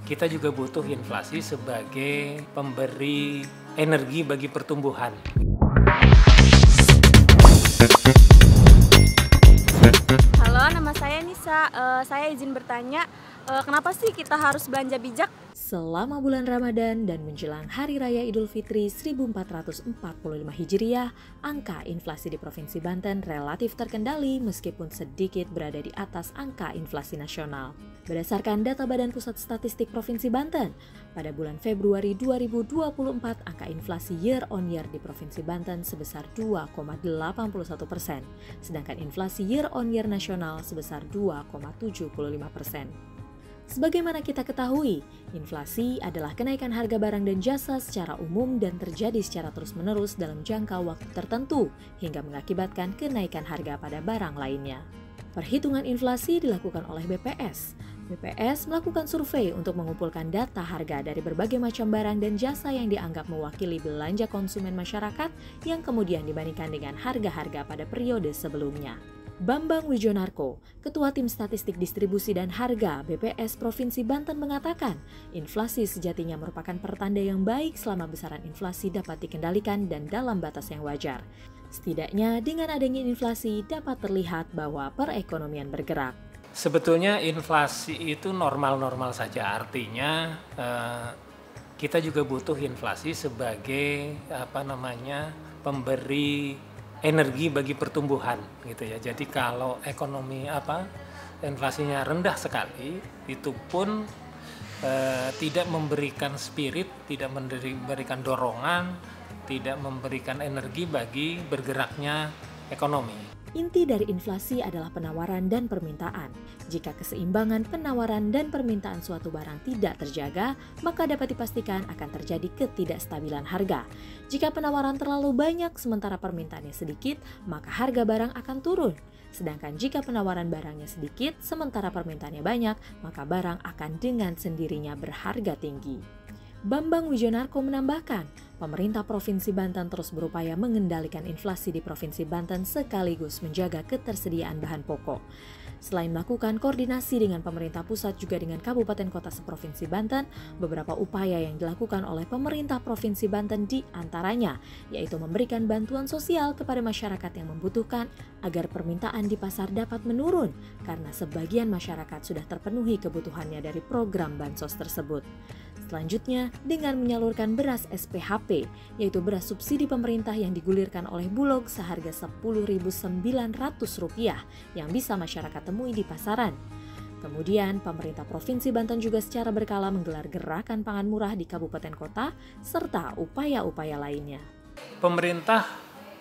kita juga butuh inflasi sebagai pemberi energi bagi pertumbuhan. Halo, nama saya Nisa. Saya izin bertanya, kenapa sih kita harus belanja bijak? Selama bulan Ramadan dan menjelang Hari Raya Idul Fitri 1445 Hijriah, angka inflasi di Provinsi Banten relatif terkendali meskipun sedikit berada di atas angka inflasi nasional. Berdasarkan data Badan Pusat Statistik Provinsi Banten, pada bulan Februari 2024 angka inflasi year on year di Provinsi Banten sebesar 2,81%, sedangkan inflasi year on year nasional sebesar 2,75%. Sebagaimana kita ketahui, inflasi adalah kenaikan harga barang dan jasa secara umum dan terjadi secara terus-menerus dalam jangka waktu tertentu hingga mengakibatkan kenaikan harga pada barang lainnya. Perhitungan inflasi dilakukan oleh BPS. BPS melakukan survei untuk mengumpulkan data harga dari berbagai macam barang dan jasa yang dianggap mewakili belanja konsumen masyarakat yang kemudian dibandingkan dengan harga-harga pada periode sebelumnya. Bambang Wijonarko, Ketua Tim Statistik Distribusi dan Harga BPS Provinsi Banten mengatakan, inflasi sejatinya merupakan pertanda yang baik selama besaran inflasi dapat dikendalikan dan dalam batas yang wajar. Setidaknya dengan adanya inflasi dapat terlihat bahwa perekonomian bergerak. Sebetulnya inflasi itu normal-normal saja, artinya kita juga butuh inflasi sebagai pemberi energi bagi pertumbuhan gitu ya. Jadi kalau ekonomi inflasinya rendah sekali, itu pun tidak memberikan spirit, tidak memberikan dorongan, tidak memberikan energi bagi bergeraknya ekonomi. Inti dari inflasi adalah penawaran dan permintaan. Jika keseimbangan penawaran dan permintaan suatu barang tidak terjaga, maka dapat dipastikan akan terjadi ketidakstabilan harga. Jika penawaran terlalu banyak sementara permintaannya sedikit, maka harga barang akan turun. Sedangkan jika penawaran barangnya sedikit sementara permintaannya banyak, maka barang akan dengan sendirinya berharga tinggi. Bambang Wijonarko menambahkan, pemerintah Provinsi Banten terus berupaya mengendalikan inflasi di Provinsi Banten sekaligus menjaga ketersediaan bahan pokok. Selain melakukan koordinasi dengan pemerintah pusat juga dengan kabupaten kota seprovinsi Banten, beberapa upaya yang dilakukan oleh pemerintah Provinsi Banten di antaranya, yaitu memberikan bantuan sosial kepada masyarakat yang membutuhkan agar permintaan di pasar dapat menurun karena sebagian masyarakat sudah terpenuhi kebutuhannya dari program bansos tersebut. Selanjutnya, dengan menyalurkan beras SPHP, yaitu beras subsidi pemerintah yang digulirkan oleh Bulog seharga Rp10.900 yang bisa masyarakat temui di pasaran. Kemudian, pemerintah Provinsi Banten juga secara berkala menggelar gerakan pangan murah di kabupaten kota, serta upaya-upaya lainnya. Pemerintah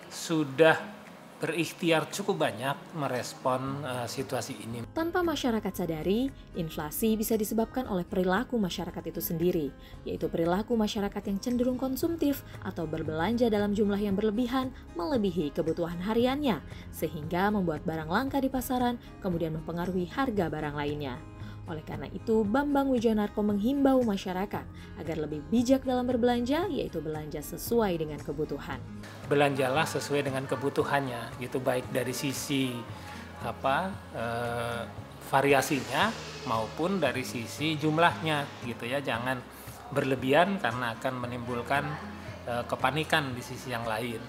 sudah berikhtiar cukup banyak merespon situasi ini. Tanpa masyarakat sadari, inflasi bisa disebabkan oleh perilaku masyarakat itu sendiri, yaitu perilaku masyarakat yang cenderung konsumtif atau berbelanja dalam jumlah yang berlebihan melebihi kebutuhan hariannya, sehingga membuat barang langka di pasaran, kemudian mempengaruhi harga barang lainnya. Oleh karena itu, Bambang Wijonarko menghimbau masyarakat agar lebih bijak dalam berbelanja, yaitu belanja sesuai dengan kebutuhan. Belanjalah sesuai dengan kebutuhannya, gitu, baik dari sisi variasinya maupun dari sisi jumlahnya, gitu ya. Jangan berlebihan karena akan menimbulkan kepanikan di sisi yang lain.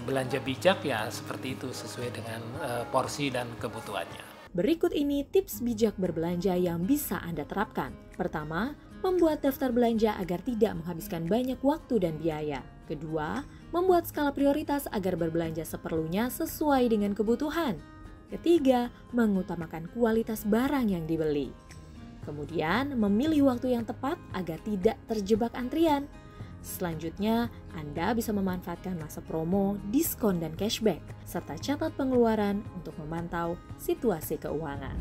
Belanja bijak ya seperti itu, sesuai dengan porsi dan kebutuhannya. Berikut ini tips bijak berbelanja yang bisa Anda terapkan. Pertama, membuat daftar belanja agar tidak menghabiskan banyak waktu dan biaya. Kedua, membuat skala prioritas agar berbelanja seperlunya sesuai dengan kebutuhan. Ketiga, mengutamakan kualitas barang yang dibeli. Kemudian, memilih waktu yang tepat agar tidak terjebak antrian. Selanjutnya, Anda bisa memanfaatkan masa promo, diskon, dan cashback, serta catat pengeluaran untuk memantau situasi keuangan.